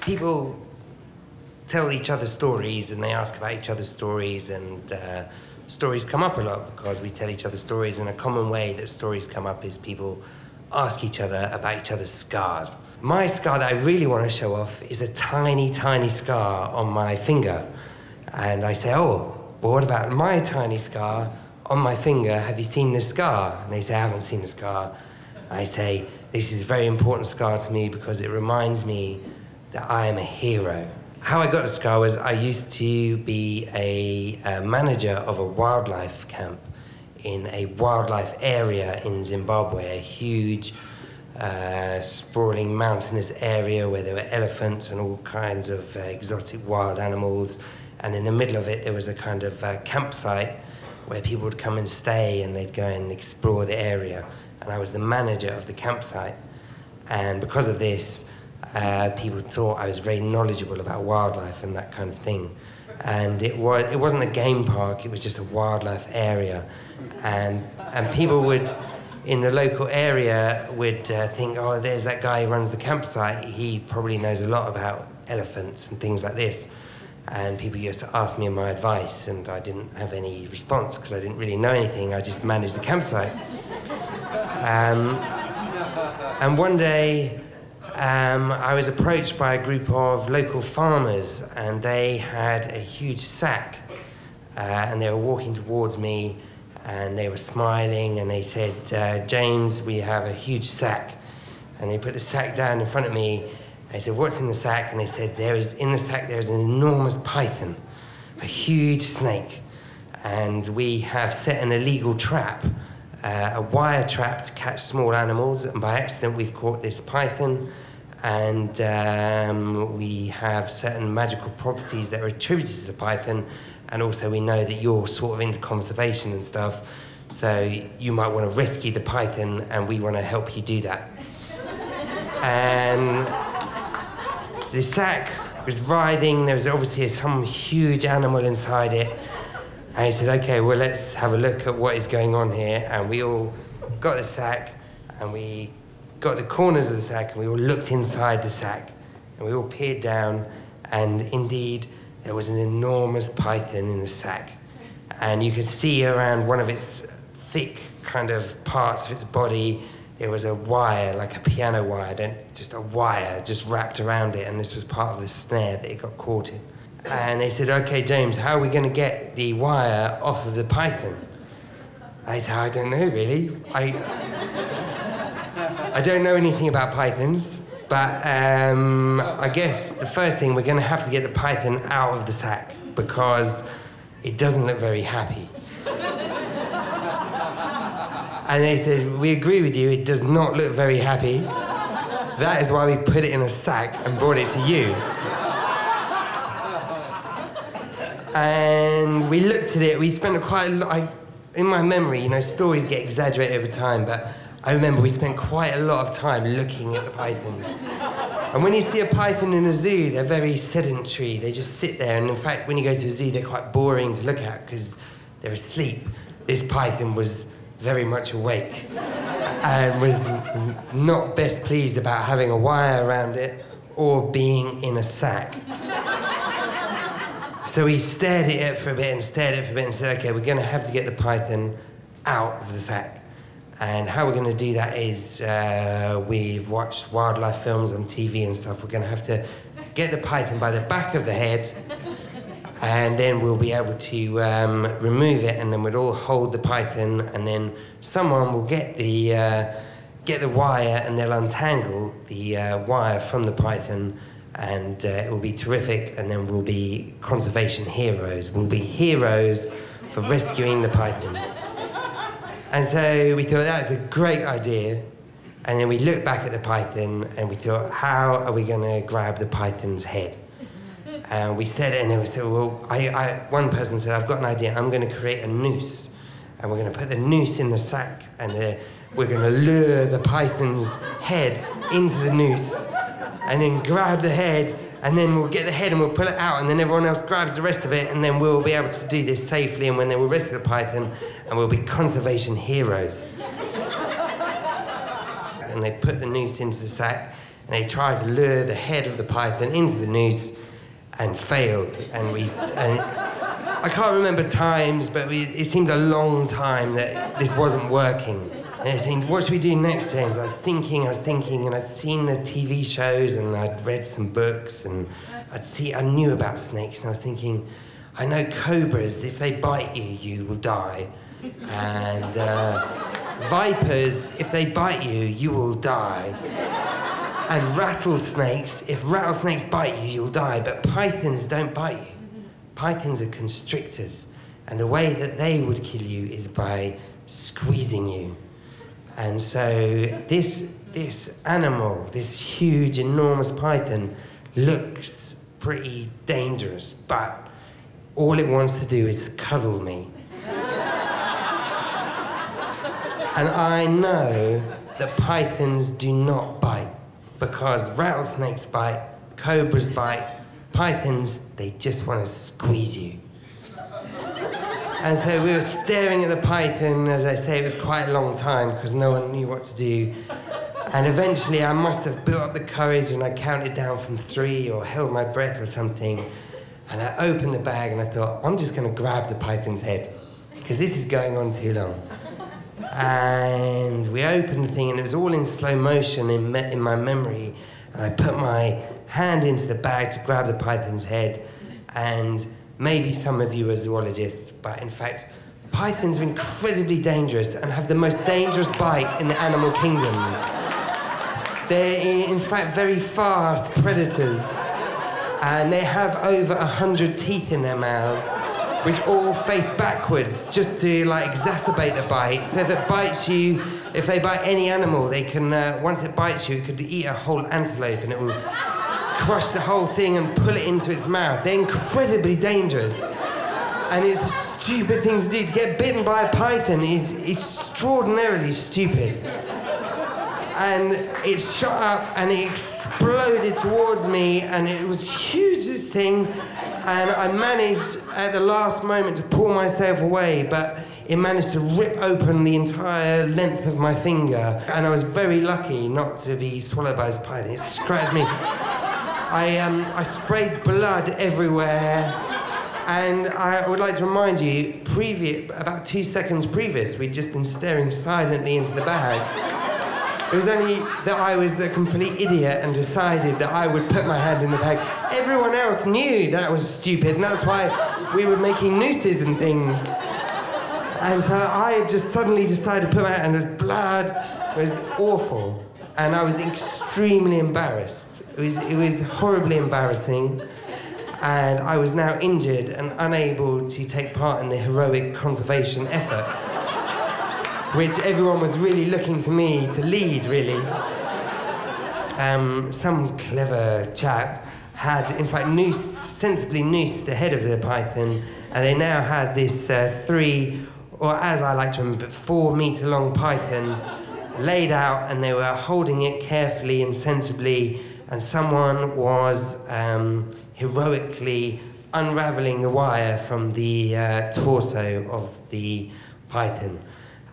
People tell each other stories and they ask about each other's stories, and stories come up a lot because we tell each other stories, and a common way that stories come up is people ask each other about each other's scars. My scar that I really want to show off is a tiny, tiny scar on my finger. And I say, oh, well, what about my tiny scar on my finger? Have you seen this scar? And they say, I haven't seen the scar. I say, this is a very important scar to me because it reminds me that I am a hero. How I got the scar was I used to be a manager of a wildlife camp in a wildlife area in Zimbabwe, a huge, sprawling mountainous area where there were elephants and all kinds of exotic wild animals. And in the middle of it, there was a kind of campsite where people would come and stay and they'd go and explore the area. And I was the manager of the campsite. And because of this, people thought I was very knowledgeable about wildlife and that kind of thing. And it wasn't a game park, it was just a wildlife area. And people would, in the local area, would think, oh, there's that guy who runs the campsite, he probably knows a lot about elephants and things like this. And people used to ask me my advice, and I didn't have any response because I didn't really know anything, I just managed the campsite. And one day, I was approached by a group of local farmers, and they had a huge sack, and they were walking towards me, and they were smiling, and they said, James, we have a huge sack. And they put the sack down in front of me. I said, what's in the sack? And they said, in the sack there is an enormous python, a huge snake, and we have set an illegal trap, a wire trap to catch small animals, and by accident we've caught this python, and we have certain magical properties that are attributed to the python, and also we know that you're sort of into conservation and stuff, so you might want to rescue the python, and we want to help you do that. And the sack was writhing, there was obviously some huge animal inside it, and he said, okay, well, let's have a look at what is going on here. And we all got the sack, and we got the corners of the sack, and we all looked inside the sack, and we all peered down, and indeed, there was an enormous python in the sack. And you could see around one of its thick kind of parts of its body, there was a wire, like a piano wire, just a wire just wrapped around it, and this was part of the snare that it got caught in. And they said, okay, James, how are we going to get the wire off of the python? I said, I don't know, really. I don't know anything about pythons, but I guess the first thing, we're going to have to get the python out of the sack because it doesn't look very happy. And they said, we agree with you, it does not look very happy. That is why we put it in a sack and brought it to you. And we looked at it, we spent quite a lot, in my memory, you know, stories get exaggerated over time, but I remember we spent quite a lot of time looking at the python. And when you see a python in a zoo, they're very sedentary, they just sit there, and in fact, when you go to a zoo, they're quite boring to look at because they're asleep. This python was very much awake and was not best pleased about having a wire around it or being in a sack. So he stared at it for a bit and stared at it for a bit and said, okay, we're going to have to get the python out of the sack. And how we're going to do that is we've watched wildlife films on TV and stuff. We're going to have to get the python by the back of the head, and then we'll be able to remove it, and then we'll all hold the python, and then someone will get the wire, and they'll untangle the wire from the python, and it will be terrific, and then we'll be conservation heroes. We'll be heroes for rescuing the python. And so we thought, that's a great idea. And then we looked back at the python, and we thought, how are we going to grab the python's head? We said it, and we said, well, one person said, I've got an idea. I'm going to create a noose, and we're going to put the noose in the sack, and we're going to lure the python's head into the noose, and then grab the head, and then we'll get the head and we'll pull it out, and then everyone else grabs the rest of it, and then we'll be able to do this safely, and when they will rescue the python, and we'll be conservation heroes. And they put the noose into the sack, and they tried to lure the head of the python into the noose, and failed. And I can't remember times, but it seemed a long time that this wasn't working. And it seemed, what should we do next, James? I was thinking, and I'd seen the TV shows, and I'd read some books, and I knew about snakes, and I was thinking, I know cobras, if they bite you, you will die. And vipers, if they bite you, you will die. And rattlesnakes, if rattlesnakes bite you, you'll die. But pythons don't bite you. Pythons are constrictors. And the way that they would kill you is by squeezing you. And so this animal, this huge, enormous python, looks pretty dangerous, but all it wants to do is cuddle me. And I know that pythons do not bite, because rattlesnakes bite, cobras bite, pythons, they just want to squeeze you. And so we were staring at the python, as I say, it was quite a long time because no one knew what to do. And eventually I must have built up the courage and I counted down from 3 or held my breath or something. And I opened the bag and I thought, I'm just going to grab the python's head because this is going on too long. And we opened the thing and it was all in slow motion in my memory. And I put my hand into the bag to grab the python's head. And maybe some of you are zoologists, but in fact, pythons are incredibly dangerous and have the most dangerous bite in the animal kingdom. They're in fact very fast predators, and they have over 100 teeth in their mouths, which all face backwards just to exacerbate the bite. So if it bites you, if they bite any animal, they can, once it bites you, it could eat a whole antelope and it will crush the whole thing and pull it into its mouth. They're incredibly dangerous. And it's a stupid thing to do. To get bitten by a python is extraordinarily stupid. And it shot up and it exploded towards me and it was huge, this thing. And I managed at the last moment to pull myself away, but it managed to rip open the entire length of my finger. And I was very lucky not to be swallowed by this python. It scratched me. I sprayed blood everywhere, and I would like to remind you, about 2 seconds previous, we'd just been staring silently into the bag. It was only that I was the complete idiot and decided that I would put my hand in the bag. Everyone else knew that was stupid, and that's why we were making nooses and things. And so I just suddenly decided to put my hand, and the blood was awful, and I was extremely embarrassed. It was horribly embarrassing, and I was now injured and unable to take part in the heroic conservation effort, which everyone was really looking to me to lead, really. Some clever chap had, in fact, sensibly noosed the head of the python, and they now had this 3, or as I like to remember, 4-metre-long python laid out, and they were holding it carefully and sensibly. And someone was heroically unravelling the wire from the torso of the python,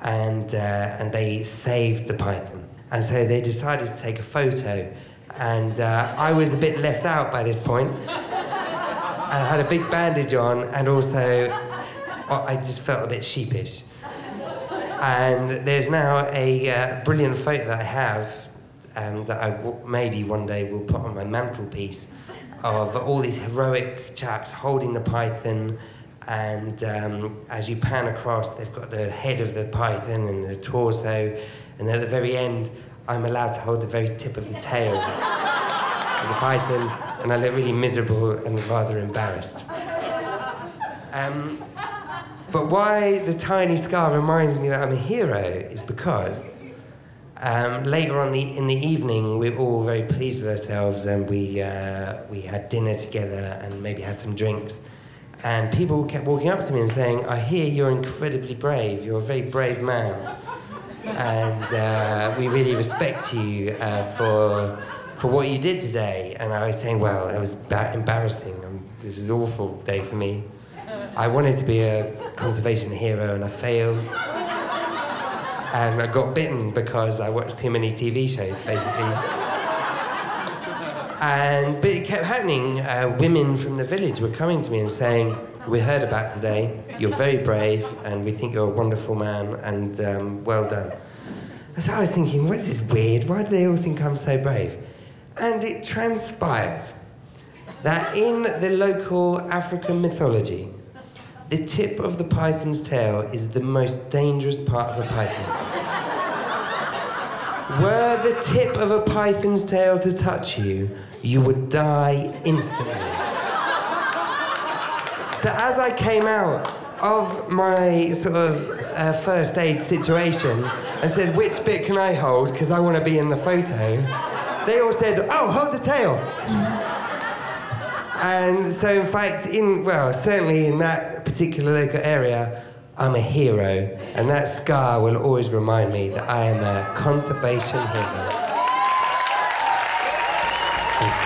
and they saved the python. And so they decided to take a photo, and I was a bit left out by this point. And I had a big bandage on, and also I just felt a bit sheepish. And there's now a brilliant photo that I have that I maybe one day will put on my mantelpiece of all these heroic chaps holding the python, and as you pan across, they've got the head of the python and the torso, and at the very end, I'm allowed to hold the very tip of the tail of the python, and I look really miserable and rather embarrassed. But why the tiny scar reminds me that I'm a hero is because Later on in the evening, we were all very pleased with ourselves, and we had dinner together and maybe had some drinks. And people kept walking up to me and saying, "I hear you're incredibly brave. You're a very brave man, and we really respect you for what you did today." And I was saying, "Well, it was embarrassing. This is an awful day for me. I wanted to be a conservation hero, and I failed." And I got bitten because I watched too many TV shows, basically. But it kept happening. Women from the village were coming to me and saying, "We heard about today. You're very brave, and we think you're a wonderful man, and well done." And so I was thinking, what is this weird? Why do they all think I'm so brave? And it transpired that in the local African mythology, the tip of the python's tail is the most dangerous part of a python. Were the tip of a python's tail to touch you, you would die instantly. So as I came out of my sort of first aid situation and said, "Which bit can I hold, because I want to be in the photo?" they all said, "Oh, hold the tail." And so, in fact, certainly in that particular local area, I'm a hero, and that scar will always remind me that I am a conservation hero. Thank you.